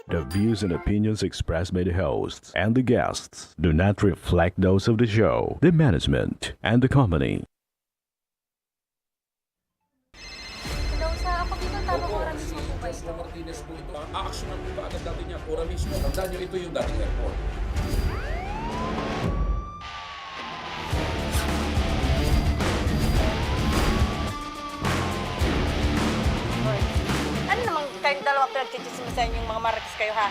The views and opinions expressed by the hosts and the guests do not reflect those of the show, the management, and the company. Hello, sa ako dito, tama ko Opo, oras si mismo po ba Joshua ito? Martinez po ito. Aaksyonan po ba agad natin yan? Ora mismo. Tandaan nyo, ito yung dating airport. Hoy. Ano namang kayong dalawa pinagchichismisan yung mga marites kayo, ha?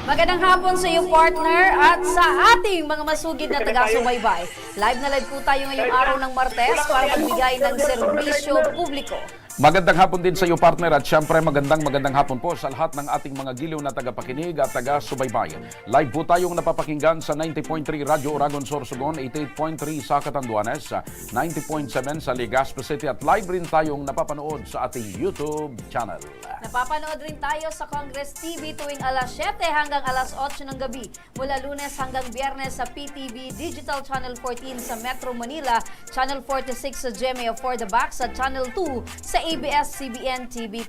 Magandang hapon sa iyo, partner, at sa ating mga masugid na taga-subaybay. Live na live po tayo ngayong araw ng Martes para magbigay ng serbisyo publiko. Magandang hapon din sa iyo, partner, at syempre magandang hapon po sa lahat ng ating mga giliw na tagapakinig at taga-subaybay. Live po tayong napapakinggan sa 90.3 Radyo Oragon Sorsogon, 88.3 sa Catanduanes, 90.7 sa Legazpi City, at live rin tayong napapanood sa ating YouTube channel. Napapanood rin tayo sa Congress TV tuwing alas 7 hanggang alas 8 ng gabi. Mula Lunes hanggang Biyernes sa PTV Digital Channel 14 sa Metro Manila, Channel 46 sa GMA For the Back, sa Channel 2 sa ABS-CBN TV+.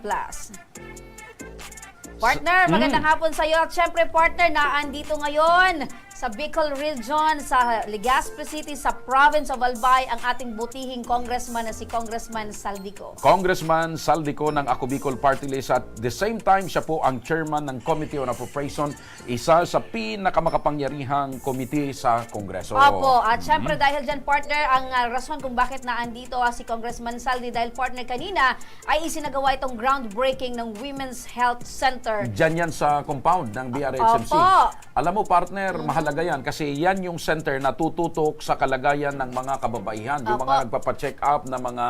Partner, magandang hapon sa iyo. At syempre, partner, naandito ngayon sa Bicol Region, sa Legazpi City, sa Province of Albay, ang ating butihing congressman na si Congressman Saldico. Congressman Saldico ng Ako Bicol Party List, at the same time siya po ang chairman ng Committee on Appropriation, isa sa pinakamakapangyarihang committee sa Kongreso. Opo, at syempre dahil dyan, partner, ang rason kung bakit naandito si Congressman Saldi, dahil partner kanina ay isinagawa itong groundbreaking ng Women's Health Center. Diyan yan sa compound ng BRHMC. Opo. Alam mo, partner, mahalaga yan kasi yan yung center na tututok sa kalagayan ng mga kababaihan. Yung Opo. mga nagpapacheck up na mga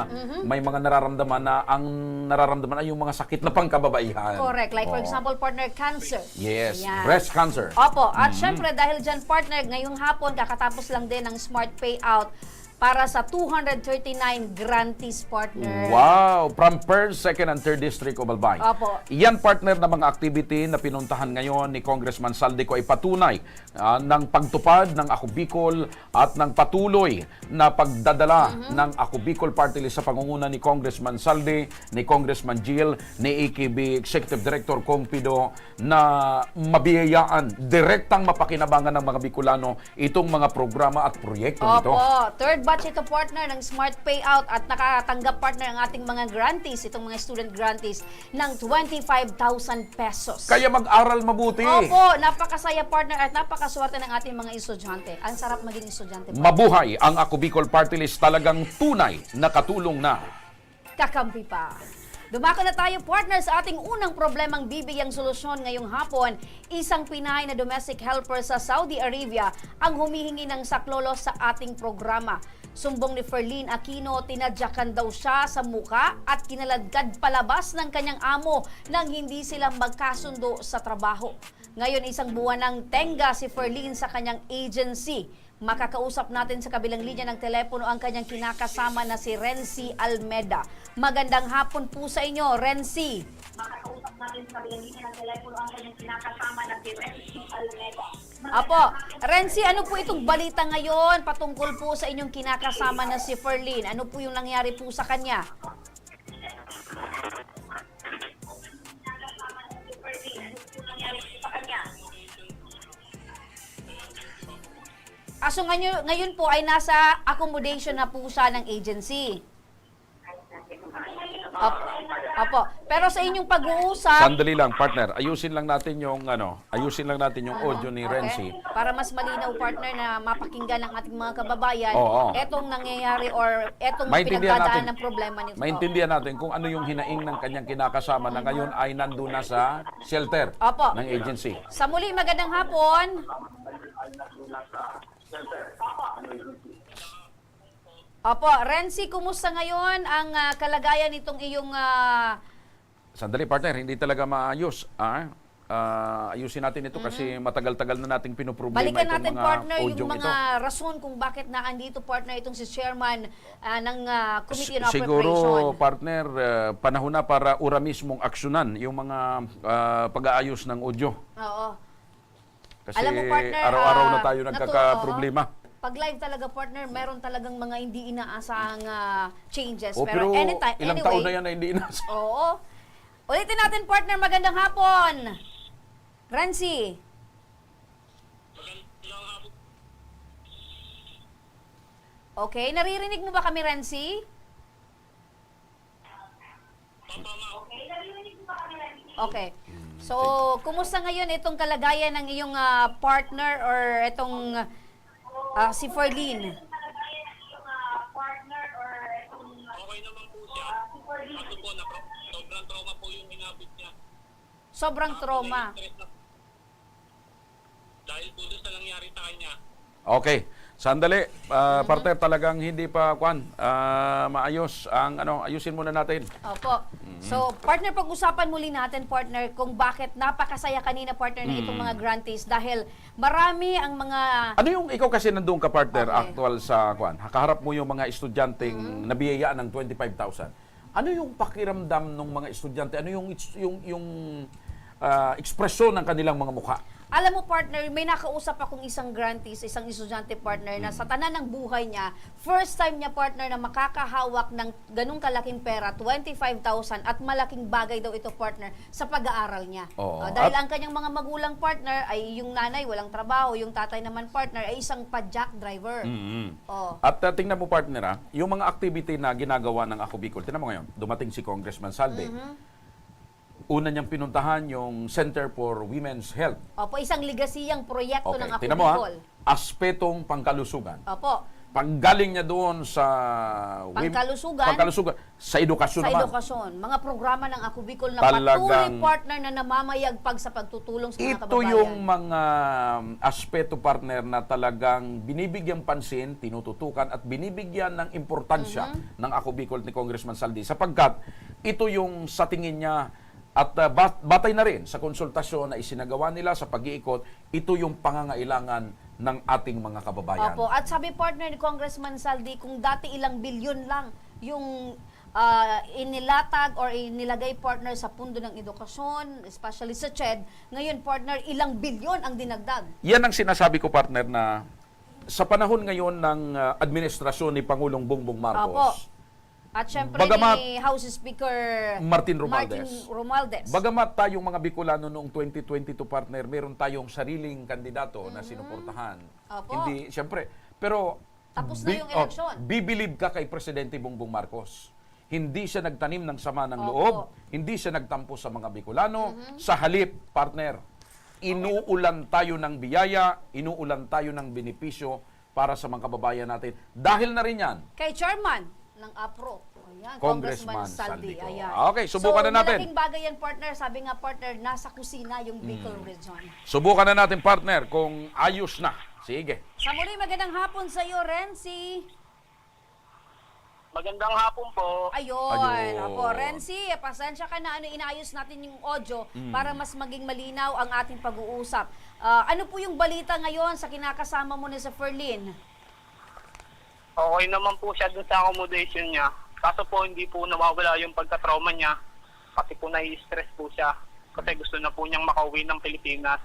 may mga nararamdaman na ang nararamdaman ay yung mga sakit na pangkababaihan. Correct. Like for Oo. example, partner, cancer. Yes, Ayan. breast cancer. Opo, at syempre dahil dyan, partner, ngayong hapon kakatapos lang din ng Smart Payout para sa 239 grantees, partner. Wow! From 1st, 2nd, and 3rd District of Albay. Opo. Yan, partner, na mga activity na pinuntahan ngayon ni Congressman Saldico ay patunay ng pagtupad ng Ako Bicol at ng patuloy na pagdadala ng Ako Bicol Party List sa pangunguna ni Congressman Saldi, ni Congressman Jill, ni AKB Executive Director Compido, na mabiyayaan, direktang mapakinabangan ng mga Bicolano itong mga programa at proyekto nito. Opo, third batch ito, partner, ng Smart Payout, at nakatanggap, partner, ang ating mga grantees, itong mga student grantees, ng 25,000 pesos. Kaya mag-aral mabuti. Opo, napakasaya, partner, at napakaswerte ng ating mga estudyante. Ang sarap maging estudyante, partner. Mabuhay ang Ako Bicol Party List, talagang tunay na katulong na. Kakampi pa. Dumako na tayo, partner, sa ating unang problemang bibigyang solusyon ngayong hapon. Isang Pinay na domestic helper sa Saudi Arabia ang humihingi ng saklolo sa ating programa. Sumbong ni Ferlin Aquino, tinadyakan daw siya sa muka at kinaladkad palabas ng kanyang amo nang hindi sila magkasundo sa trabaho. Ngayon, isang buwan ng tenga si Ferlin sa kanyang agency. Makakausap natin sa kabilang linya ng telepono ang kanyang kinakasama na si Renzi Almeda. Magandang hapon po sa inyo, Renzi. Makakausap natin sa kabilang linya ng telepono ang kanyang kinakasama na si Renzi Almeda. Apo, Renzi, ano po itong balita ngayon patungkol po sa inyong kinakasama na si Ferlin? Ano po yung nangyari po sa kanya? So ngayon po ay nasa accommodation na po siya ng agency. Opo. Pero sa inyong pag-uusap, Sandali lang, partner. Ayusin lang natin yung audio ni Renzi. Para mas malinaw, partner, na mapakinggan ng ating mga kababayan, Oo. etong nangyayari or etong Maintindihan pinagdadaan natin. ng problema nito. Maintindihan natin kung ano yung hinaing ng kanyang kinakasama na ngayon ay nandun na sa shelter Opo. ng agency. Sa muli, magandang hapon. Opo, Renzi, kumusta ngayon ang kalagayan nitong iyong Sandali, partner, hindi talaga maayos. Ayusin natin ito kasi matagal-tagal na nating pinoproblema balikan itong natin, mga partner, audio yung mga ito. rason kung bakit naandito, partner, itong si chairman ng Committee on Siguro, Appropriation. partner, panahon na para ura mismong aksyonan yung mga pag-aayos ng audio. Oo. Kasi Alam mo, partner, araw-araw na tayo nagkakaproblema. Pag live talaga, partner, meron talagang mga hindi inaasahang changes. O, pero anytime, ilang anyway, taon na yan na hindi inasa. Oo. Ulitin natin, partner, magandang hapon. Renzi. Okay, naririnig mo ba kami, Renzi? Okay. So, kumusta ngayon itong kalagayan ng iyong partner or itong si Ferlin? Partner or Okay naman po siya. Kaso po, sobrang trauma po yung inabot niya. Sobrang trauma. Stress na. Dahil po doon sa nangyari sa kanya. Okay. Sandali, partner, talagang hindi pa maayos ang ayusin muna natin. Opo. So, partner, pag-usapan muli natin, partner, kung bakit napakasaya kanina, partner, na itong mga grantees dahil marami ang mga Ano yung ikaw kasi nandoon ka, partner, Okay. actual sa kaharap mo yung mga estudyanteng nabiyayaan ng 25,000. Ano yung pakiramdam ng mga estudyante? Ano yung ekspresyon ng kanilang mga mukha? Alam mo, partner, may nakausap akong isang grantees, isang estudyante, partner, na sa tanan ng buhay niya, first time niya, partner, na makakahawak ng ganung kalaking pera, 25,000, at malaking bagay daw ito, partner, sa pag-aaral niya. Oo. Dahil At- ang kanyang mga magulang, partner, ay yung nanay walang trabaho, yung tatay naman, partner, ay isang pa-jack driver. Oh. At tingnan mo, partner, yung mga activity na ginagawa ng Ako Bicol, tingnan mo ngayon, dumating si Congressman Saldi. Una niyang pinuntahan yung Center for Women's Health. Opo, isang ligasiyang proyekto ng Ako tingnan mo Bicol. aspetong pangkalusugan. Opo. Panggaling niya doon sa Pangkalusugan, sa edukasyon sa naman. edukasyon, mga programa ng Ako Bicol na Talagang- patuloy, partner, na namamayagpag sa pagtutulong sa mga Ito kababayan. yung mga aspeto, partner, na talagang binibigyang pansin, tinututukan at binibigyan ng importansya ng Ako Bicol ni Congressman Saldi sapagkat ito yung sa tingin niya at batay na rin sa konsultasyon na isinagawa nila sa pag-iikot, ito yung pangangailangan ng ating mga kababayan. Opo, at sabi, partner, ni Congressman Saldi, kung dati ilang bilyon lang yung inilatag or inilagay, partner, sa pundo ng edukasyon, especially sa CHED, ngayon, partner, ilang bilyon ang dinagdag. Yan ang sinasabi ko, partner, na sa panahon ngayon ng administrasyon ni Pangulong Bongbong Marcos, Opo. At syempre Bagamat ni House Speaker Martin Romualdez. Romualdez. Bagamat tayong mga Bicolano noong 2022, partner, meron tayong sariling kandidato na sinuportahan. Opo. Hindi, siyempre. Pero, Tapos na yung eleksyon. bibilib ka kay Presidente Bongbong Marcos. Hindi siya nagtanim ng sama ng Opo. loob. Hindi siya nagtampo sa mga Bicolano. Sa halip, partner, inuulan tayo ng biyaya, inuulan tayo ng benepisyo para sa mga kababayan natin. Dahil na rin yan, Kay chairman ng APRO. Ayan, Congressman Saldi. Saldico. Ayan. Okay, subukan na natin. malaking bagay yan, partner. Sabi nga, partner, nasa kusina yung Bicol Region. Subukan na natin, partner, kung ayos na. Sige. Sa muli, magandang hapon sa iyo, Renzi. Magandang hapon po. Ayun. Ayun. Apo, Renzi, pasensya ka na inaayos natin yung audio para mas maging malinaw ang ating pag-uusap. Ano po yung balita ngayon sa kinakasama mo na sa Ferlin? Okay naman po siya dun sa accommodation niya. Kaso po hindi po nawawala yung pagka-trauma niya. Kasi po nai-stress po siya. Kasi gusto na po niyang makauwi ng Pilipinas.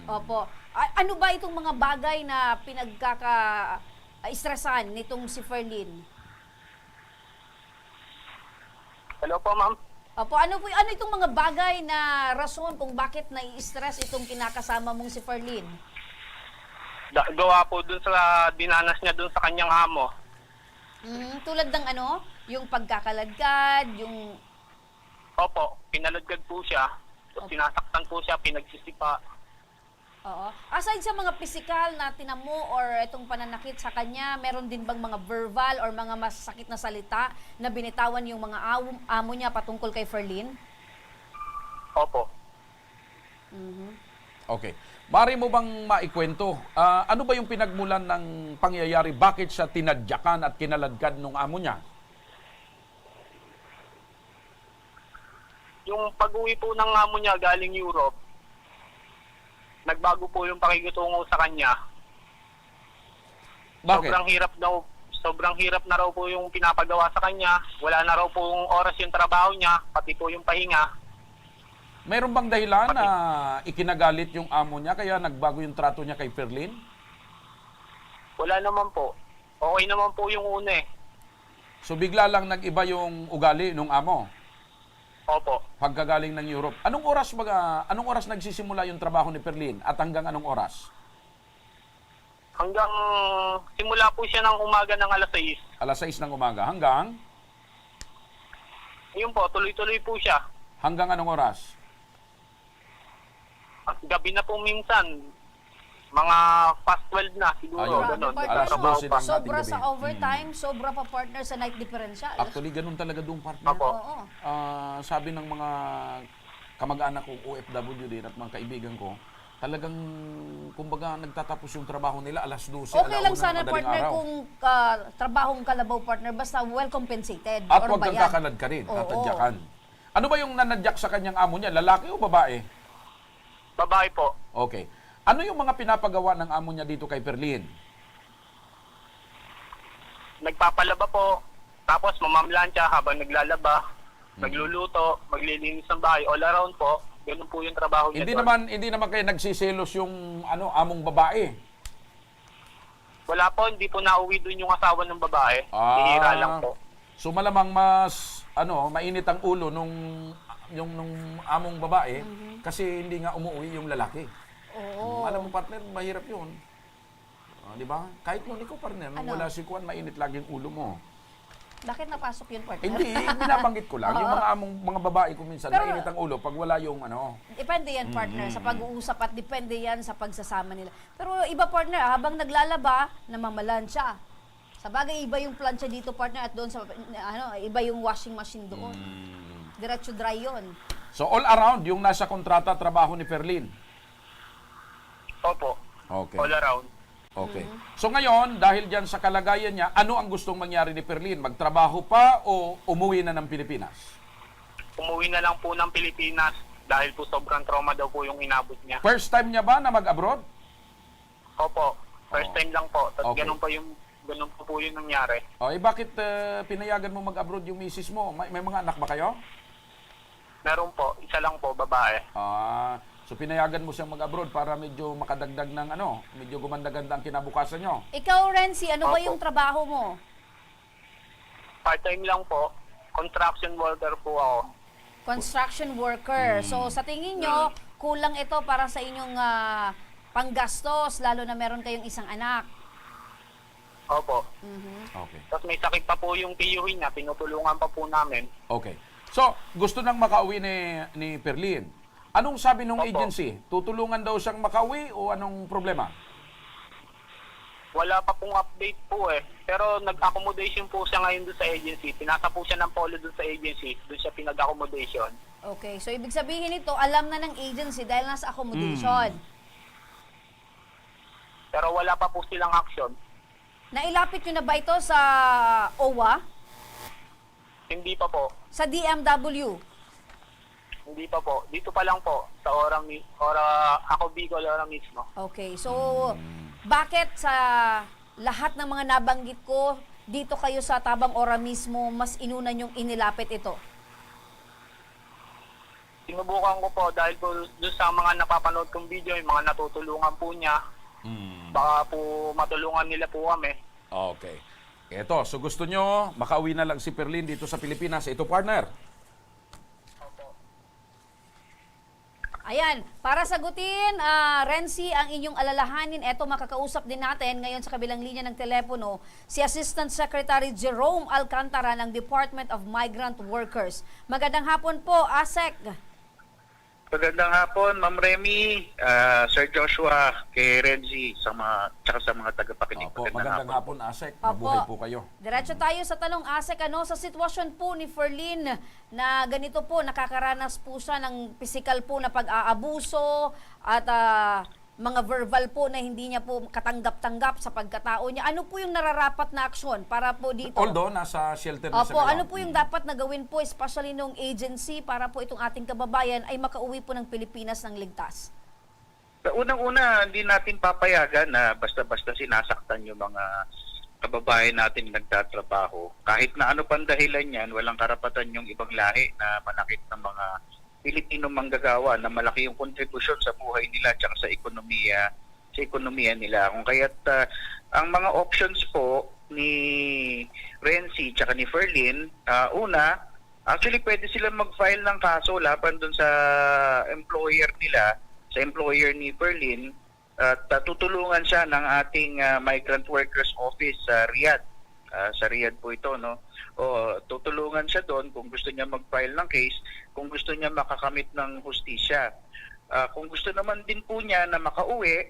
Opo. Ano ba itong mga bagay na pinagkaka-stressan nitong si Ferlin? Hello po, ma'am. Opo, ano itong mga bagay na rason kung bakit nai-stress itong kinakasama mong si Ferlin? Gawa po dun sa dinanas niya dun sa kanyang amo. Tulad ng ano? Yung pagkakaladkad, yung... Opo, pinalagad po siya. Tapos sinasaktan po siya, pinagsisipa. Oo. Aside sa mga physical na tinamo or itong pananakit sa kanya, meron din bang mga verbal or mga masasakit na salita na binitawan yung mga amo niya patungkol kay Ferlyn? Opo. Okay. Mari mo bang maikwento, ano ba yung pinagmulan ng pangyayari? Bakit siya tinadyakan at kinaladkad nung amo niya? Yung pag-uwi po ng amo niya galing Europe, nagbago po yung pakikitungo sa kanya. Bakit? Sobrang hirap na raw po yung pinapagawa sa kanya. Wala na raw pong oras yung trabaho niya, pati po yung pahinga. Mayroon bang dahilan na ikinagalit yung amo niya kaya nagbago yung trato niya kay Ferlyn? Wala naman po. Okay naman po yung una eh. So bigla lang nag-iba yung ugali nung amo Opo. pagkagaling ng Europe. Anong oras nagsisimula yung trabaho ni Ferlyn at hanggang anong oras? Hanggang simula po siya ng umaga ng alas 6. Alas 6 ng umaga hanggang Yun po, tuloy-tuloy po siya. hanggang anong oras? At gabi na po minsan. Mga past 12 na siguro. Ayun. Ganun. Partner, Alas 12 ng ating sobra gabi. sa overtime, sobra pa partner sa night differential. Actually, ganun talaga doon, partner. Opo. Oo. Sabi ng mga kamag-anak ko, OFW din at mga kaibigan ko, talagang, kumbaga, nagtatapos yung trabaho nila alas 12, Okay lang alauna ng sana madaling partner araw. kung trabahong kalabaw partner basta well compensated. At or huwag kang bayan. kakalad ka rin, Oo. tatadyakan. Ano ba yung nanadyak sa kanyang amo niya, lalaki o babae? Babae po. Okay. Ano yung mga pinapagawa ng amo niya dito kay Ferlyn? Nagpapalaba po. Tapos mamamlansya habang naglalaba. Nagluluto. Maglilinis ng bahay. All around po. Ganun po yung trabaho niya doon. Hindi naman kayo nagsiselos yung among babae. Wala po. Hindi po nauwi doon yung asawa ng babae. Bihira lang po. So malamang mas mainit ang ulo nung among babae kasi hindi nga umuwi yung lalaki. Oo. Alam mo partner, mahirap 'yun. Di ba? Kahit nung ikaw partner, nung Ano? wala si Juan, mainit lagi ang ulo mo. Bakit napasok yun partner? Hindi, binabanggit ko lang. Yung mga babae ko minsan, Pero- mainit ang ulo pag wala yung Depende yan partner sa pag-uusap at depende yan sa pagsasama nila. Pero iba partner, habang naglalaba, namamalansya. Sa bagay, iba yung plancha dito partner at doon sa iba yung washing machine doon. Diretso dry yon. So all around, yung nasa kontrata trabaho ni Ferlyn. Opo. Okay. All around. Okay. So ngayon, dahil dyan sa kalagayan niya, ano ang gustong mangyari ni Ferlyn? Magtrabaho pa o umuwi na ng Pilipinas? Umuwi na lang po ng Pilipinas dahil po sobrang trauma daw po yung inabot niya. First time niya ba na mag-abroad? Opo. First time lang po. Tapos Okay. ganun po yung nangyari. O, bakit pinayagan mo mag-abroad yung misis mo? May mga anak ba kayo? Meron po. Isa lang po, babae. So pinayagan mo siyang mag-abroad para medyo makadagdag ng medyo gumanda-ganda ang kinabukasan nyo. Ikaw, Renzi, ano ba Opo. yung trabaho mo? Part-time lang po. Construction worker po ako. Construction worker. So sa tingin nyo, kulang ito para sa inyong panggastos, lalo na meron kayong isang anak. Opo. Okay. Tapos may sakit pa po yung tiyuhin niya. Pinutulungan pa po namin. Okay. So, gusto nang makauwi ni Ferlyn. Anong sabi nung Opo. agency? Tutulungan daw siyang makauwi o anong problema? Wala pa pong update po eh. Pero nag-accommodation po siya ngayon doon sa agency. Pinasa po siya ng polo doon sa agency. Doon siya pinag-accommodation. Okay, so ibig sabihin nito, alam na ng agency dahil nasa accommodation. Pero wala pa po silang action. Nailapit nyo na ba ito sa OWA? Hindi pa po. Sa DMW? Hindi pa po. Dito pa lang po. Sa ako Bicol, ora mismo. Okay, so bakit sa lahat ng mga nabanggit ko, dito kayo sa Tabang Ora mismo, mas inunan yung inilapit ito? Sinubukan ko po dahil po doon sa mga napapanood kong video, yung mga natutulungan po niya. Baka po matulungan nila po kami. Okay. Eto, so gusto nyo makauwi na lang si Ferlyn dito sa Pilipinas. Ito, partner. Ayan, para sagutin, Renzi, ang inyong alalahanin, eto makakausap din natin ngayon sa kabilang linya ng telepono, si Assistant Secretary Jerome Alcantara ng Department of Migrant Workers. Magandang hapon po, ASEC. Magandang hapon, Ma'am Remy, Sir Joshua, kay Renzi, tsaka sa mga tagapakinig. Opo, magandang hapon, ASEC. Opo. Mabuhay po kayo. Diretso tayo sa tanong, ASEC, sa sitwasyon po ni Ferlyn na ganito po, nakakaranas po siya ng physical po na pag-aabuso at mga verbal po na hindi niya po katanggap-tanggap sa pagkatao niya. Ano po yung nararapat na aksyon para po dito? Although, nasa shelter na siya Opo, ngayon. ano po yung dapat na gawin po, especially nung agency, para po itong ating kababayan ay makauwi po ng Pilipinas ng ligtas? Unang-una, hindi natin papayagan na basta-basta sinasaktan yung mga kababayan natin nagtatrabaho. Kahit na ano pang dahilan yan, walang karapatan yung ibang lahi na manakit ng mga Pilipino manggagawa na malaki yung kontribusyon sa buhay nila at sa ekonomiya nila. Kung kaya't ang mga options po ni Renzi at ni Ferlyn, una, actually pwede silang mag-file ng kaso laban dun sa employer nila, sa employer ni Ferlyn, at tutulungan siya ng ating Migrant Workers Office sa Riyadh. Sa Riyadh po ito, no? O tutulungan siya doon kung gusto niya mag-file ng case, kung gusto niya makakamit ng hustisya. Kung gusto naman din po niya na makauwi,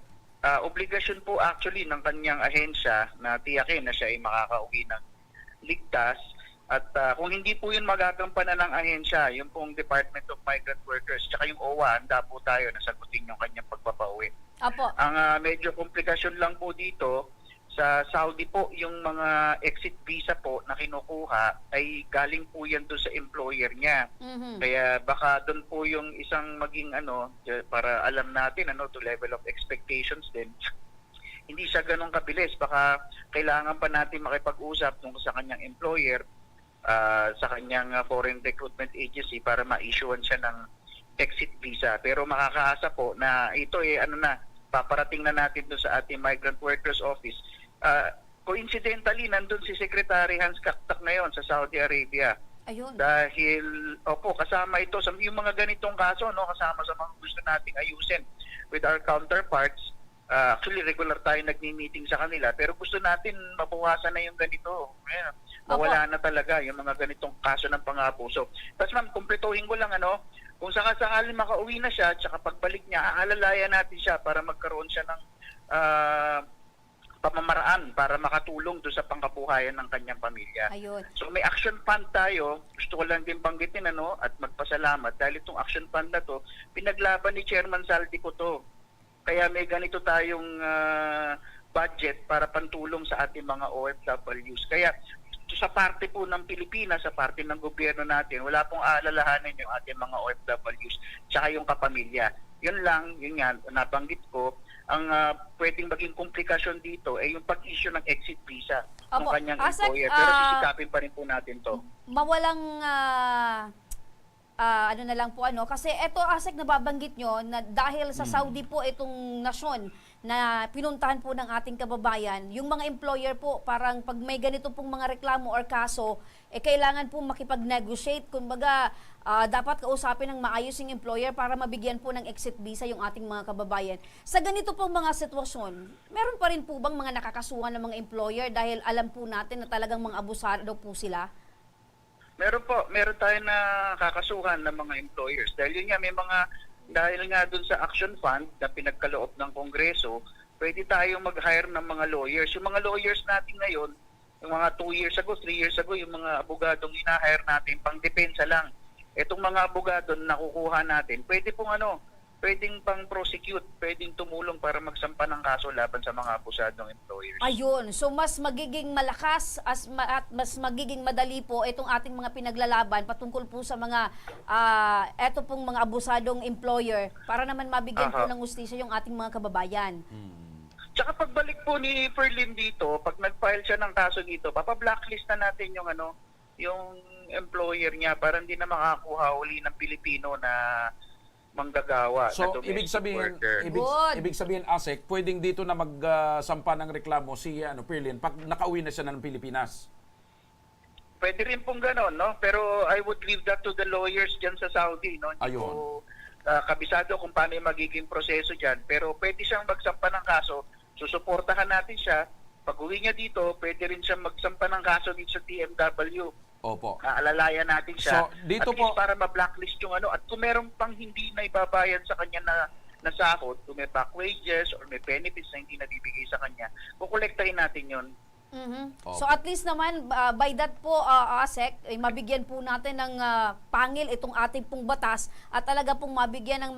obligasyon po actually ng kanyang ahensya na tiyakin na siya ay makakauwi ng ligtas. At kung hindi po yun magagampanan ng ahensya, yung pong Department of Migrant Workers, tsaka yung OWA, handa po tayo na sagutin yung kanyang pagpapauwi. Apo. Ang medyo komplikasyon lang po dito, sa Saudi po, yung mga exit visa po na kinukuha ay galing po yan doon sa employer niya. Kaya baka doon po yung isang maging para alam natin to level of expectations din. Hindi siya ganun kabilis. Baka kailangan pa natin makipag-usap tungkol sa kanyang employer, sa kanyang foreign recruitment agency para ma-issuean siya ng exit visa. Pero makakaasa po na ito paparating na natin doon sa ating Migrant Workers Office. Coincidentally, nandun si Secretary Hans Kaktak ngayon sa Saudi Arabia. Ayun. Dahil, kasama ito sa yung mga ganitong kaso, kasama sa mga gusto nating ayusin with our counterparts. Actually, regular tayo nagmi-meeting sa kanila, pero gusto natin mabawasan na yung ganito. Mawala na talaga yung mga ganitong kaso ng pang-abuso. Tapos ma'am, kumpletuhin ko lang kung sakasakali makauwi na siya, tsaka pagbalik niya, aalalayan natin siya para magkaroon siya ng pamamaraan para makatulong doon sa pangkabuhayan ng kanyang pamilya. Ayun. So may action fund tayo. Gusto ko lang din banggitin at magpasalamat dahil itong action fund na to, pinaglaban ni Chairman Saldico to. Kaya may ganito tayong budget para pantulong sa ating mga OFWs. Kaya sa parte po ng Pilipinas, sa parte ng gobyerno natin, wala pong aalalahanin yung ating mga OFWs tsaka yung kapamilya. Yun lang, yun nga, nabanggit ko, ang pwedeng maging komplikasyon dito ay yung pag-issue ng exit visa ng Opo. kanyang ASEC, employer. Pero sisikapin pa rin po natin to. Mawalang na lang po kasi eto ASEC nababanggit nyo na dahil sa Saudi po itong nasyon na pinuntahan po ng ating kababayan, yung mga employer po parang pag may ganito pong mga reklamo or kaso, kailangan po makipag-negotiate. Kumbaga, dapat kausapin ng maayos yung employer para mabigyan po ng exit visa yung ating mga kababayan. Sa ganito pong mga sitwasyon, meron pa rin po bang mga nakakasuhan ng mga employer dahil alam po natin na talagang mga abusado po sila? Meron po, meron tayo na kakasuhan ng mga employers. Dahil yun nga, dahil nga dun sa action fund na pinagkaloob ng Kongreso, pwede tayong mag-hire ng mga lawyers. Yung mga lawyers natin ngayon, yung mga 2 years ago, 3 years ago, yung mga abogadong ina-hire natin, pang depensa lang. Itong mga abogado na nakukuha natin, pwede pong pwedeng pang prosecute, pwedeng tumulong para magsampa ng kaso laban sa mga abusadong employers. Ayun, so mas magiging malakas at mas magiging madali po itong ating mga pinaglalaban patungkol po sa mga eto pong mga abusadong employer para naman mabigyan po ng hustisya yung ating mga kababayan. Tsaka pagbalik po ni Ferlyn dito, pag nag-file siya ng kaso dito, papa-blacklist na natin yung yung employer niya para hindi na makakuha uli ng Pilipino na manggagawa. So, na domestic ibig sabihin, worker. ibig sabihin, ASEC, pwedeng dito na magsampa ng reklamo si Ferlyn pag nakauwi na siya ng Pilipinas. Pwede rin pong gano'n, no? Pero I would leave that to the lawyers dyan sa Saudi, no? Hindi Ayun. po kabisado kung paano yung magiging proseso dyan. Pero pwede siyang magsampa ng kaso, susuportahan natin siya. Pag uwi niya dito, pwede rin siyang magsampa ng kaso dito sa DMW. Opo. Aalalayan natin siya. So, dito at least po- para ma-blacklist yung ano. At kung meron pang hindi na ibabayad sa kanya na sahod, kung may back wages or may benefits na hindi nabibigay sa kanya, kukolektahin natin yon. So at least naman, by that po, ASEC, mabigyan po natin ng pangil itong ating pong batas at talaga pong mabigyan ng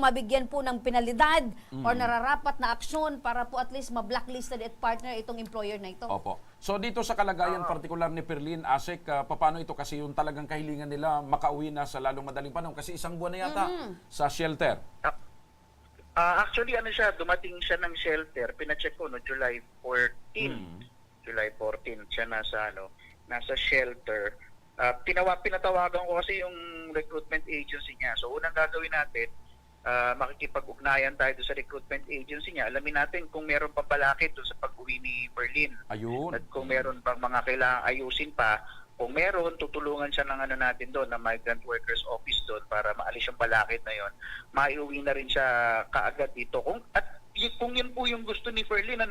mabigyan po ng penalidad or nararapat na aksyon para po at least ma-blacklisted at partner itong employer na ito. Opo. So dito sa kalagayan partikular ni Perlin, ASEC, paano ito kasi yung talagang kahilingan nila makauwi na sa lalong madaling panahon kasi isang buwan na yata sa shelter. Actually, dumating siya ng shelter, pina-check ko, no, July 14. July 14, siya nasa shelter. Pinatawagan ko kasi yung recruitment agency niya. So, unang gagawin natin, makikipag-ugnayan tayo doon sa recruitment agency niya. Alamin natin kung meron pang balakid doon sa pag-uwi ni Perlin. Ayun. At kung meron pang mga kailangang ayusin pa, kung meron, tutulungan siya ng natin doon, na migrant workers office doon para maalis yung balakid na yon. Maiuwi na rin siya kaagad dito. Kung yun po yung gusto ni Perlin,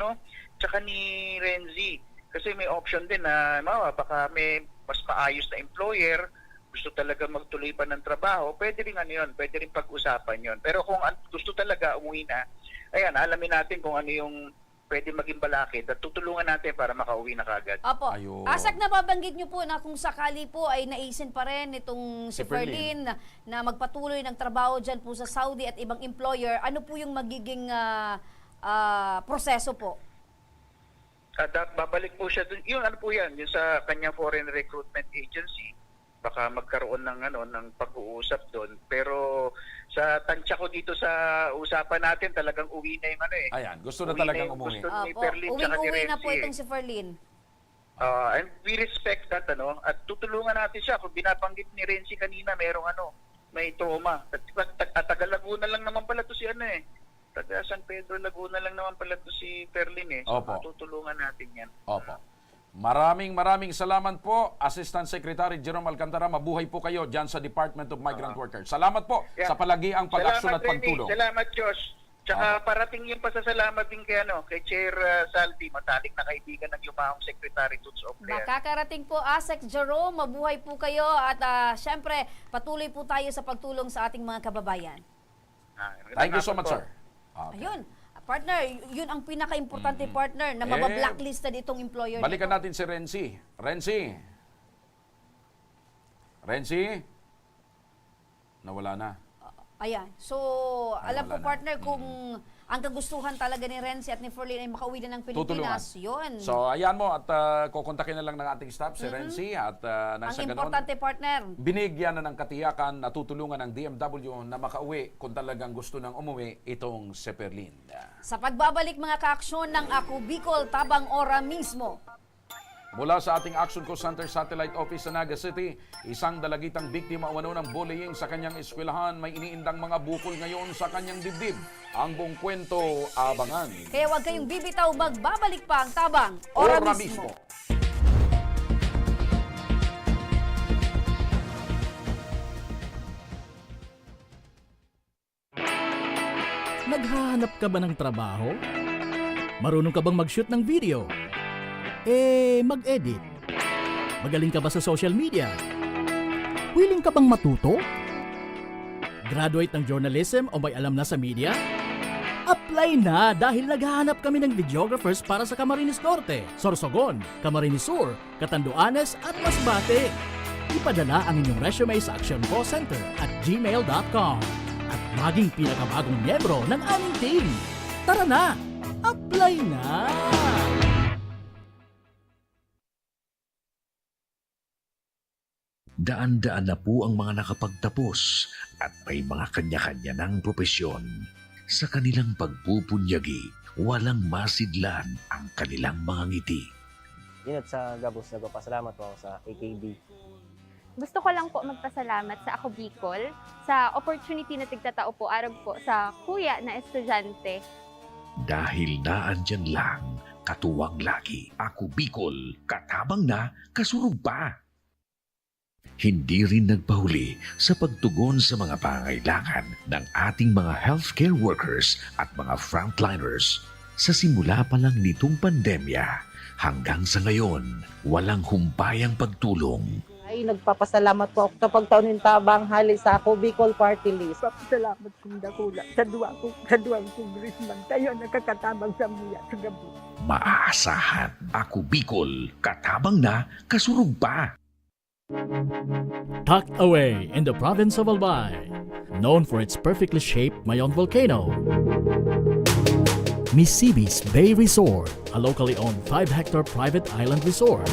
tsaka ni Renzi. Kasi may option din na, baka may mas maayos na employer, gusto talaga magtuloy pa ng trabaho, pwede rin pwede rin pag-usapan yon. Pero kung gusto talaga umuwi na, ayan, alamin natin kung ano yung pwede maging balakid at tutulungan natin para makauwi na kagad. Opo. Ayun. ASEC, nababanggit nyo po na kung sakali po ay naisin pa rin itong si Si Perlin. Perlin na magpatuloy ng trabaho dyan po sa Saudi at ibang employer, ano po yung magiging proseso po? Babalik po siya dun. Yung yung sa kanyang foreign recruitment agency, baka magkaroon ng pag-uusap doon. Pero sa tansya ko dito sa usapan natin, talagang uwi na yung Ayan, gusto na Uwi talagang yung umuwi. gusto ni Opo. Perlin tsaka ni Uwing-uwi na po Renzi, itong si Perlin. And we respect that, at tutulungan natin siya. Kung binabanggit ni Renzi kanina, merong may trauma. At taga Laguna lang naman pala to si taga San Pedro, Laguna lang naman pala to si Perlin So, Opo. tutulungan natin yan. Opo. Maraming salamat po, Assistant Secretary Jerome Alcantara. Mabuhay po kayo dyan sa Department of Migrant Workers. Salamat po Yeah. sa palagiang pag-aksyon at Salamat, Rene. pagtulong. Salamat, Josh. Tsaka parating yung pasasalamat din kay Chair Saldi, matalik na kaibigan ng lumahong Secretary Tuts of Care. Makakarating po, ASEC Jerome, mabuhay po kayo at syempre patuloy po tayo sa pagtulong sa ating mga kababayan. Thank you so much, po. sir. Okay. Ayun, partner, yun ang pinaka-importante partner na mabablacklisted itong employer. Balikan nito. natin si Renzi. Renzi? Nawala na. Ayan. So, alam wala ko na. partner kung ang kagustuhan talaga ni Renzi at ni Ferlin ay makauwi na ng Tutulungan. Pilipinas, yun. So, ayan mo at kukontakin na lang ng ating staff, si Renzi, at nang ang sa ganon, importante partner. binigyan na ng katiyakan na tutulungan ng DMW na makauwi kung talagang gusto nang umuwi itong si Perlin. Sa pagbabalik mga kaaksyon ng Ako Bicol tabang ora mismo. Mula sa ating Action Co Center Satellite Office sa Naga City, isang dalagitang biktima umano ng bullying sa kanyang eskwelahan, may iniindang mga bukol ngayon sa kanyang dibdib. Ang buong kwento, abangan. Kaya huwag kayong bibitaw, magbabalik pa ang tabang ora Ora mismo. Naghahanap ka ba ng trabaho? Marunong ka bang mag-shoot ng video? Mag-edit? Magaling ka ba sa social media? Willing ka bang matuto? Graduate ng journalism o may alam na sa media? Apply na dahil naghahanap kami ng videographers para sa Camarines Norte, Sorsogon, Camarines Sur, Catanduanes at Masbate. Ipadala ang inyong resume sa actioncocenter@gmail.com at maging pinakabagong miyembro ng aming team. Tara na! Apply na! Daan-daan na po ang mga nakapagtapos at may mga kanya-kanya ng propesyon. Sa kanilang pagpupunyagi, walang masidlan ang kanilang mga ngiti. Yun at sa Gabos, nagpapasalamat po ako sa AKB. Gusto ko lang po magpasalamat sa Ako Bicol sa opportunity na tigtatao po araw po sa kuya na estudyante. Dahil naandyan lang, katuwang lagi. Ako Bicol, katabang na, kasurug pa. Hindi rin nagpahuli sa pagtugon sa mga pangailangan ng ating mga healthcare workers at mga frontliners. Sa simula pa lang nitong pandemya, hanggang sa ngayon, walang humpayang pagtulong. Ay, nagpapasalamat po ako sa pagtaunin tabang hali sa ako Bicol Party List. Salamat kong dakula sa duwang congressman. Tayo nakakatabang sa mga sa gabi. Maaasahan, Ako Bicol, katabang na, kasurug pa. Tucked away in the province of Albay, known for its perfectly shaped Mayon volcano, Misibis Bay Resort, a locally owned 5-hectare private island resort.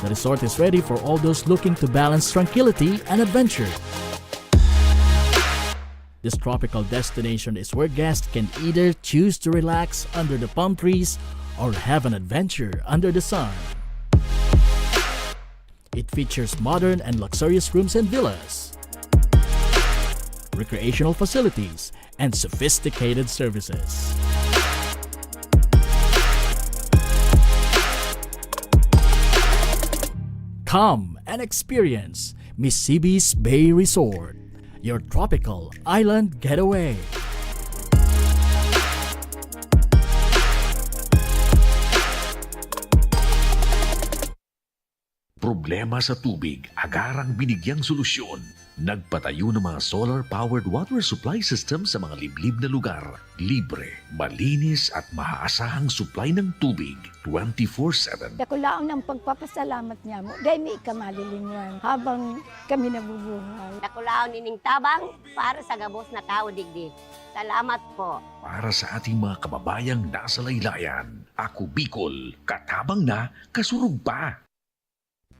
The resort is ready for all those looking to balance tranquility and adventure. This tropical destination is where guests can either choose to relax under the palm trees or have an adventure under the sun. It features modern and luxurious rooms and villas, recreational facilities, and sophisticated services. Come and experience Misibis Bay Resort, your tropical island getaway. Problema sa tubig, agarang binigyang solusyon. Nagpatayo ng mga solar-powered water supply system sa mga liblib na lugar. Libre, malinis at maaasahang supply ng tubig 24/7. Dakulaon ng pagpapasalamat niya mo. Dahil may ikamalilinwan habang kami nabubuhay. Nakulaon nining tabang para sa gabos na tao digdig. Salamat po. Para sa ating mga kababayang nasa laylayan, Ako Bicol, katabang na, kasurug pa.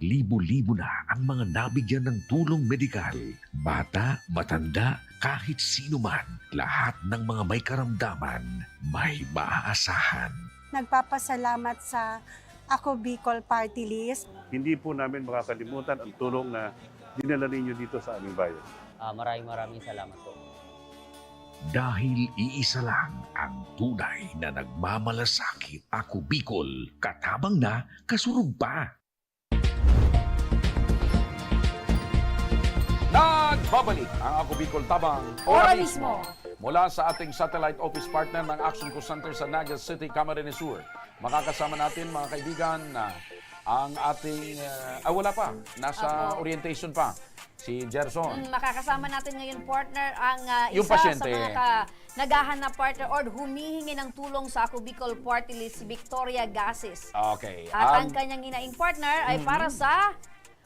Libo-libo na ang mga nabigyan ng tulong medikal. Bata, matanda, kahit sino man, lahat ng mga may karamdaman, may maaasahan. Nagpapasalamat sa Ako Bicol Party List. Hindi po namin makakalimutan ang tulong na dinala ninyo dito sa aming bayan. Maraming salamat po. Dahil iisa lang ang tunay na nagmamalasakit. Ako Bicol, katabang na, kasurug pa. Nagbabalik ang Ako Bicol Tabang Ora mismo. Mula sa ating satellite office partner ng Action Co Center sa Naga City, Camarines Sur. Makakasama natin mga kaibigan na ang ating wala pa, nasa orientation pa si Gerson. Makakasama natin ngayon, partner, ang Yung isa pasyente. sa mga naghahanap partner or humihingi ng tulong sa Ako Bicol Party List, si Victoria Gasis. Okay. At ang kanyang hinaing partner ay para sa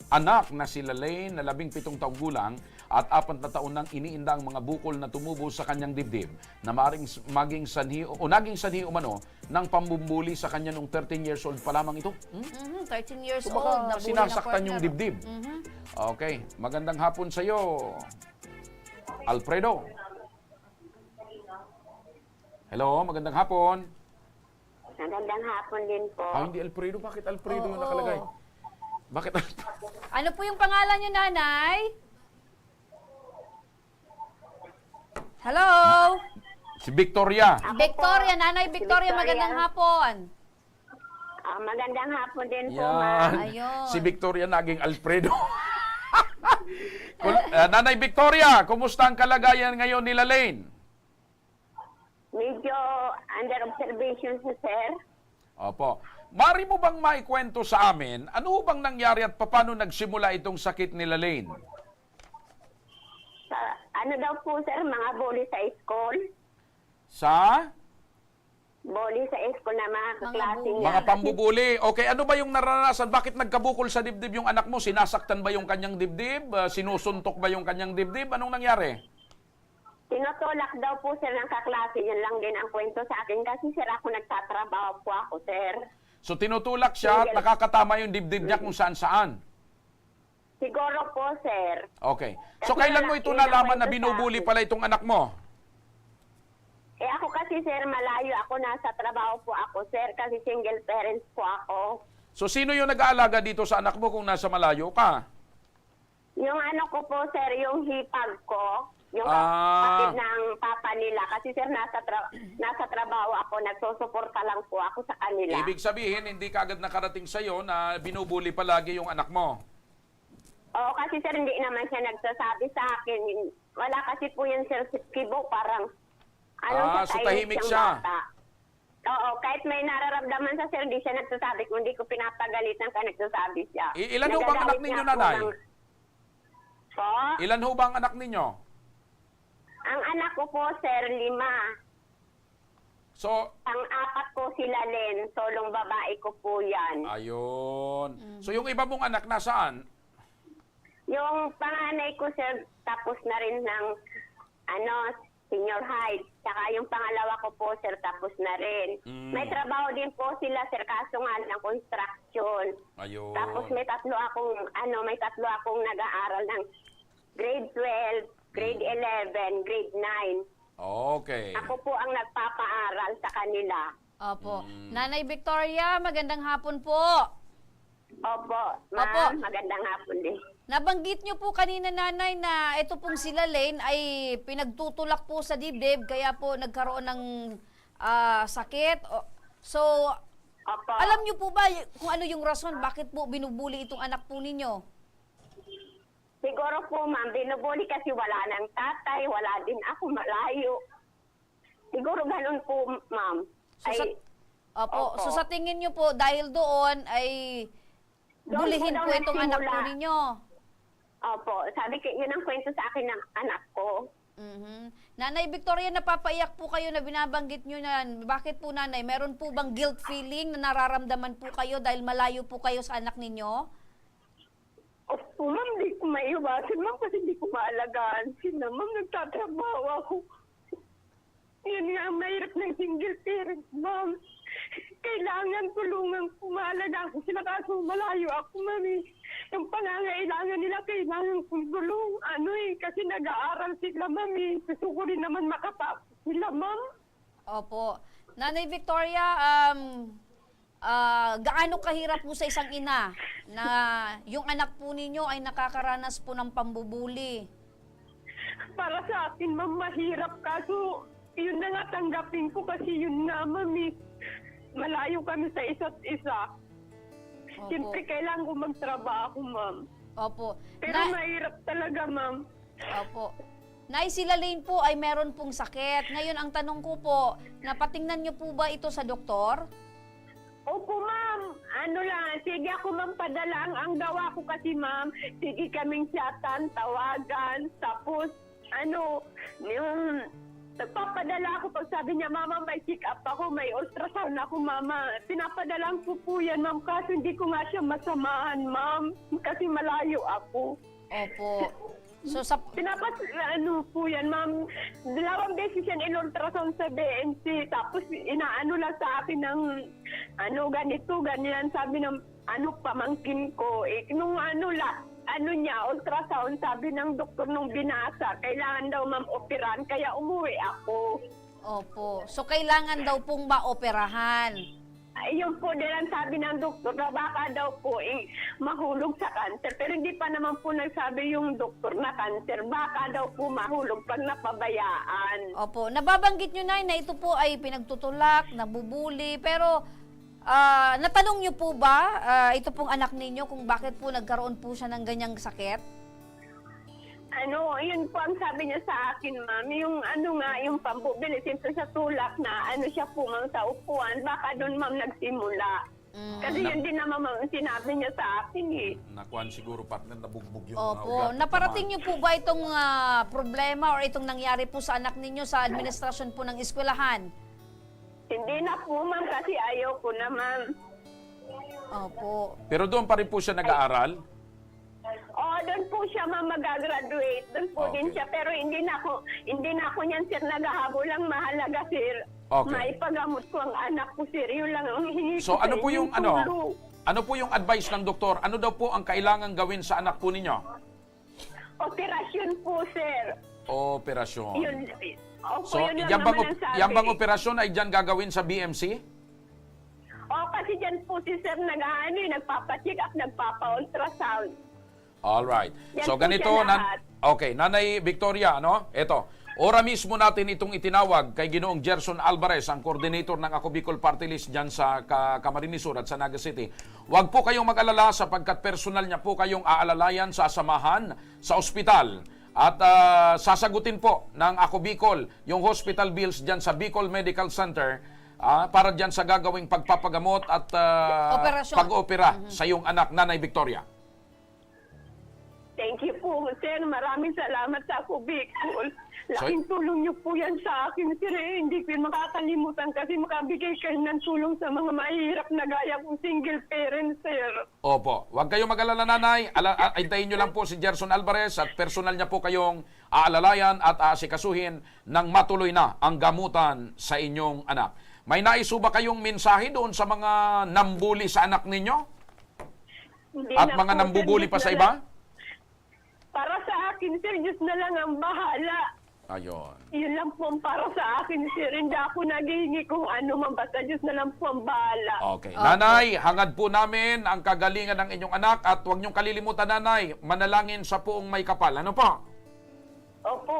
anak na si Lalaine na 17 taong gulang at 4 na taon nang iniinda ang mga bukol na tumubo sa kanyang dibdib na maring maging sanhi o naging sanhi umano ng pambumbuli sa kanya nung 13 years old pa lamang ito. 13 years So, old. baka nabully sinasaktan na yung partner. dibdib. Okay. Magandang hapon sa iyo, Alfredo. Hello, magandang hapon. Magandang hapon din po. Hindi Alfredo. Bakit Alfredo yung nakalagay? Bakit Alfredo? Ano po yung pangalan niyo, nanay? Hello? Si Victoria. Victoria, nanay Victoria, magandang hapon. Magandang hapon din po, Yan. Ayun. Si Victoria naging Alfredo. Nanay Victoria, kumusta ang kalagayan ngayon ni Lalaine? Medyo under observation si sir. Opo. Mari mo bang maikwento sa amin, ano bang nangyari at paano nagsimula itong sakit ni Lalaine? Ano daw po sir, mga bully sa school? Sa? Bully sa school na mga kaklase niya. Mga pambubuli. Okay, ano ba yung naranasan? Bakit nagkabukol sa dibdib yung anak mo? Sinasaktan ba yung kanyang dibdib? Sinusuntok ba yung kanyang dibdib? Anong nangyari? Tinutulak daw po sir ng kaklase. Yan lang din ang kwento sa akin. Kasi sir, ako nagtatrabaho po ako sir. So tinutulak siya at nakakatama yung dibdib niya kung saan-saan? Siguro po sir. Okay. So Kasi kailan mo ito yun ang nalaman na kwento sa binubuli akin. pala itong anak mo? Ako kasi sir, malayo ako. Nasa trabaho po ako sir. Kasi single parents po ako. So sino yung nag-aalaga dito sa anak mo kung nasa malayo ka? Yung ano ko po sir, yung hipag ko. Yung kapatid ng papa kanila. Kasi sir, nasa trabaho ako, nagsusuporta lang po ako sa kanila. Ibig sabihin, hindi ka agad nakarating sa'yo na binubuli palagi yung anak mo. Oo, kasi sir, hindi naman siya nagsasabi sa akin. Wala kasi po yan, sir, si Kibo, parang, so tahimik siya. Bata. Oo, kahit may nararamdaman sa sir, hindi siya nagsasabi. Kung hindi ko pinapagalitan ka, nagsasabi siya. Ilan ho bang anak ninyo, nanay? Po? Ilan ho bang anak ninyo? Ang anak ko po, sir, 5. So, Ang 4 ko sila Len, solong babae ko po yan. ayun. So, yung iba mong anak nasaan? Yung panganay ko, sir, tapos na rin ng, senior high. Saka yung pangalawa ko po, sir, tapos na rin. May trabaho din po sila, sir, kaso nga ng construction. Ayun. Tapos may tatlo akong nag-aaral ng grade 12, grade 11, grade 9. Okay. Ako po ang nagpapaaral sa kanila. Opo. Nanay Victoria, magandang hapon po. Opo, Opo. ma'am, magandang hapon din. Nabanggit niyo po kanina, nanay, na ito pong sila Lane ay pinagtutulak po sa dibdib kaya po nagkaroon ng sakit. So, Opo. alam niyo po ba kung ano yung rason bakit po binubuli itong anak po ninyo? Siguro po, ma'am, binubuli kasi wala ng tatay, wala din ako, malayo. Siguro ganun po, ma'am. Opo. So sa tingin niyo po, dahil doon ay bulihin po itong anak po ninyo? Opo. Sabi ko, yun ang kwento sa akin ng anak ko. Nanay Victoria, napapaiyak po kayo na binabanggit nyo na. Bakit po, nanay? Meron po bang guilt feeling na nararamdaman po kayo dahil malayo po kayo sa anak ninyo? Opo, ma'am, di ko maiwasan, ma'am, kasi di ko maalagaan sila. Ma'am, nagtatrabaho ako. Yun nga, ang mahirap ng single parent, ma'am. Kailangan tulungan ko, maalagaan ko sila kaso malayo ako, ma'am. Yung pangangailangan nila, kailangan kong tulong. Kasi nag-aaral sila, ma'am. Gusto ko rin naman makatapos sila, ma'am. Opo. Nanay Victoria, gaano kahirap po sa isang ina na yung anak po ninyo ay nakakaranas po ng pambubuli? Para sa akin, ma'am, mahirap. Kaso, yun na nga tanggapin ko kasi yun nga, ma'am. Malayo kami sa isa't isa. Opo. Siyempre, kailangan ko magtrabaho, ma'am. Opo. Pero mahirap talaga, ma'am. Opo. Nay, sila Lane po ay meron pong sakit. Ngayon, ang tanong ko po, napatingnan niyo po ba ito sa doktor? Opo, ma'am. Sige ako, ma'am, padala. Ang gawa ko kasi, ma'am, sige kaming chatan, tawagan, tapos, yung nagpapadala ako pag sabi niya, mama, may check up ako, may ultrasound ako, mama. Pinapadalang ko po yan, ma'am, kasi hindi ko nga siya masamahan, ma'am, kasi malayo ako. Opo. So, po yan, ma'am. 2 beses yan in-ultrasound sa BNC. Tapos, inaano lang sa akin ng, ganito, ganyan. Sabi ng, pamangkin ko. Nung ultrasound, sabi ng doktor nung binasa, kailangan daw, ma'am, operan. Kaya umuwi ako. Opo. So, kailangan daw pong maoperahan. Yun po din ang sabi ng doktor na baka daw po mahulog sa cancer. Pero hindi pa naman po nagsabi yung doktor na cancer. Baka daw po mahulog pag napabayaan. Opo. Nababanggit nyo na ito po ay pinagtutulak, nabubuli. Pero natanong nyo po ba ito pong anak ninyo kung bakit po nagkaroon po siya ng ganyang sakit? Yun po ang sabi niya sa akin, ma'am. Yung yung pambubili, siyempre sa tulak na siya po, ma'am, sa upuan. Baka doon, ma'am, nagsimula. Kasi yun din naman, ma'am, sinabi niya sa akin, Nakuan siguro, partner, nabugbog yung mga Opo. ugat. Naparating niyo po ba itong problema or itong nangyari po sa anak ninyo sa administrasyon po ng eskwelahan? Hindi na po, ma'am, kasi ayaw ko na, ma'am. Opo. Pero doon pa rin po siya nag-aaral? Doon po siya, ma'am, mag-graduate. Doon po din siya. Pero hindi na ako niyan, sir, naghahabol. Ang mahalaga, sir. Okay. Maipagamot ko ang anak ko, sir. Yun lang ang hihingi ko. So, ano po yung, tulong. ano po yung advice ng doktor? Ano daw po ang kailangan gawin sa anak po ninyo? Operasyon po, sir. Operasyon. Opo, So, yun lang naman ang sabi. yan bang operasyon ay dyan gagawin sa BMC? Kasi dyan po si sir nagpapacheck up, nagpapa-ultrasound. Alright. Yan So, po ganito, siya lahat. Nanay Victoria, Ito, Ora mismo natin itong itinawag kay Ginoong Gerson Alvarez, ang coordinator ng Ako Bicol Party List dyan sa Camarines Sur at sa Naga City. Huwag po kayong mag-alala sapagkat personal niya po kayong aalalayan sa samahan sa ospital. At sasagutin po ng Ako Bicol yung hospital bills dyan sa Bicol Medical Center para dyan sa gagawing pagpapagamot at pag-opera sa iyong anak, Nanay Victoria. Thank you po, sir. Maraming salamat sa Ako Bicol. Laking tulong niyo po yan sa akin, sir. Hindi ko yun makakalimutan kasi makabigay kayo ng tulong sa mga mahirap na gaya kong single parent, sir. Opo. Huwag kayong mag-alala, Nanay. Hintayin nyo lang po si Gerson Alvarez at personal niya po kayong aalalayan at aasikasuhin nang matuloy na ang gamutan sa inyong anak. May naiso ba kayong mensahe doon sa mga nambuli sa anak ninyo? Hindi At na mga po, nambubuli sir. pa sa Diyos na iba? lang. Para sa akin, sir, Diyos na lang ang bahala. Ayun. Yun lang po ang para sa akin, sir. Hindi ako naghihingi kung ano man. Basta Diyos na lang po ang bahala. Okay. Nanay, hangad po namin ang kagalingan ng inyong anak at huwag niyong kalilimutan, Nanay, manalangin sa poong may kapal. Ano po? Opo,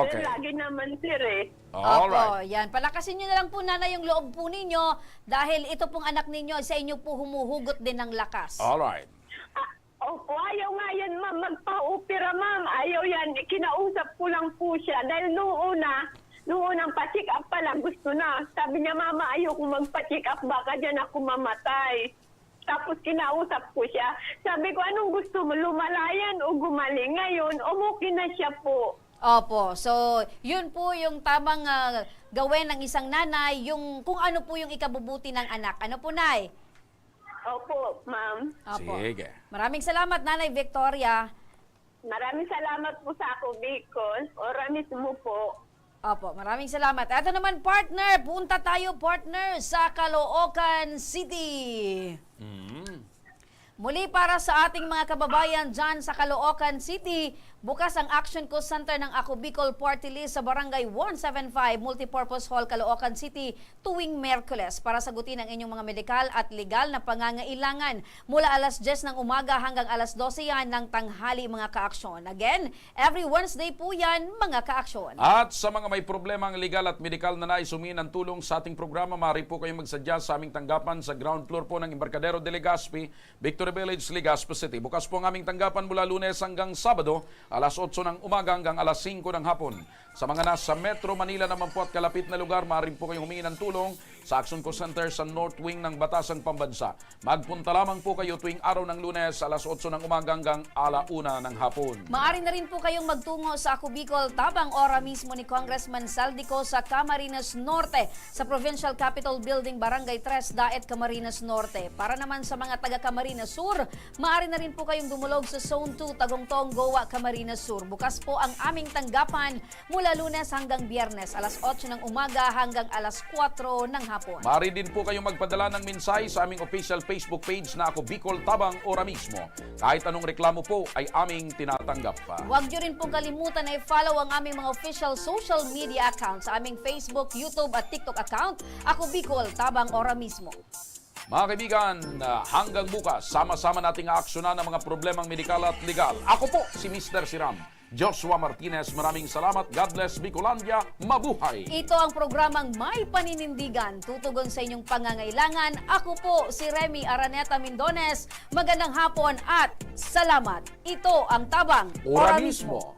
Okay. sir. Lagi naman, sir, eh. Alright. Yan. Palakasin nyo na lang po, Nanay, yung loob po ninyo dahil ito pong anak ninyo sa inyo po humuhugot din ng lakas. Alright. Opo, ayaw nga yan, ma'am. Magpa-opera, ma'am. Ayaw yan. Kinausap ko lang po siya. Dahil nung unang pa-check up pa lang, gusto na. Sabi niya, mama, ayaw kong magpa-check up. Baka dyan ako mamatay. Tapos kinausap ko siya. Sabi ko, anong gusto mo? Lumalayan o gumaling? Ngayon, umuki na siya po. Opo. So, yun po yung tamang gawin ng isang nanay, yung kung ano po yung ikabubuti ng anak. Ano po, Nay? Opo, ma'am. Opo. Sige. Maraming salamat, Nanay Victoria. Maraming salamat po sa Ako Bicol. Ora mismo po. Opo, maraming salamat. Ito naman, partner. Punta tayo, partner, sa Caloocan City. Muli para sa ating mga kababayan dyan sa Caloocan City, bukas ang Action Call Center ng Ako Bicol Party List sa Barangay 175 Multipurpose Hall, Caloocan City tuwing Miyerkules para sagutin ang inyong mga medikal at legal na pangangailangan mula alas 10 ng umaga hanggang alas 12 yan ng tanghali mga kaaksyon. Again, every Wednesday po yan mga kaaksyon. At sa mga may problemang legal at medikal na nais humingi ng tulong sa ating programa, maaari po kayong magsadya sa aming tanggapan sa ground floor po ng Embarcadero de Legazpi, Victory Village, Legazpi City. Bukas po ang aming tanggapan mula Lunes hanggang Sabado, alas 8 ng umaga hanggang alas 5 ng hapon. Sa mga nasa Metro Manila naman po at kalapit na lugar, maaari po kayong humingi ng tulong sa Action Call Center sa North Wing ng Batasan, Pambansa. Magpunta lamang po kayo tuwing araw ng Lunes, alas 8 ng umaga hanggang ala-1 ng hapon. Maaari na rin po kayong magtungo sa Ako Bicol tabang ora mismo ni Congressman Saldico sa Camarines Norte sa Provincial Capitol Building, Barangay 3, Daet, Camarines Norte. Para naman sa mga taga Camarines Sur, maaari na rin po kayong dumulog sa Zone 2, Tagongtong, Goa, Camarines Sur. Bukas po ang aming tanggapan mula Lunes hanggang Biyernes, alas 8 ng umaga hanggang alas 4 ng hapon. Maaari din po kayong magpadala ng mensahe sa aming official Facebook page na Ako Bicol tabang ora mismo. Kahit anong reklamo po ay aming tinatanggap pa. Huwag nyo rin pong kalimutan na i-follow ang aming mga official social media accounts sa aming Facebook, YouTube at TikTok account, Ako Bicol tabang ora mismo. Mga kaibigan, hanggang bukas, sama-sama nating aaksyonan ang mga problemang medikal at legal. Ako po, si Mr. Siram, Joshua Martinez. Maraming salamat. God bless Bicolandia. Mabuhay! Ito ang programang May Paninindigan, tutugon sa inyong pangangailangan. Ako po si Remy Araneta Mindones. Magandang hapon at salamat. Ito ang tabang Ora mismo.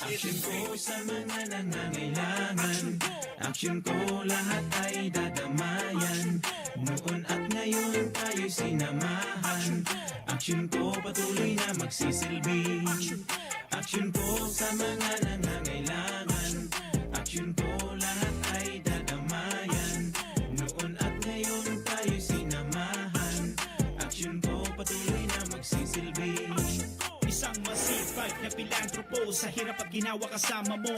Action ko sa mga nangangailangan. Action ko lahat ay dadamayan. Noon at ngayon tayo'y sinamahan. Action ko patuloy na magsisilbi. Action ko sa mga nangangailangan. Action ko lahat ay dadamayan. Noon at ngayon tayo'y sinamahan. Action ko patuloy na magsisilbi. Isang masipag na pilantropo sa hirap at ginawa kasama mo.